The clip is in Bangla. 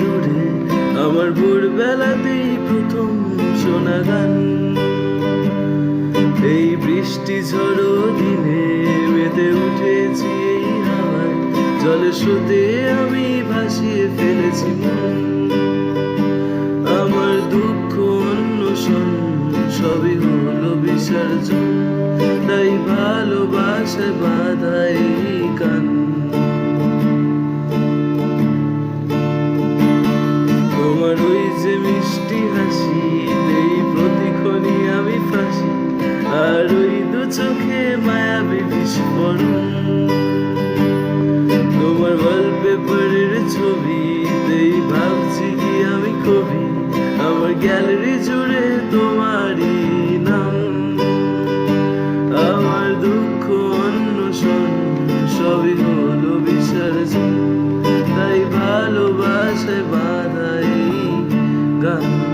দূরে আমার ভোরবেলাতেই প্রথম শোনা গান। এই বৃষ্টি ঝড়ো দিনে মেতে উঠেছি এই হাওয়ায়, জলে স্রোতে আমি ভাসিয়ে ফেলেছি মন। আমার দুঃখ অন্বেষণ সবই হলো বিসর্জন, তাই ভালোবাসায় বাঁধা এই গান। তোমার ওই যে মিষ্টি হাসিতেই প্রতিক্ষণই আমি ফাঁসি, আর ওই দু চোখে মায়াবী বিস্ফোরণ। তোমার ওয়ালপেপারের ছবিতেই ভাবছি কি আমি কবি, আমার গ্যালারি জুড়ে তোমারই নাম। আমার দুঃখ অন্বেষণ সবই হলো বিসর্জন, তাই ভালোবাসায় বাঁধা এই গান।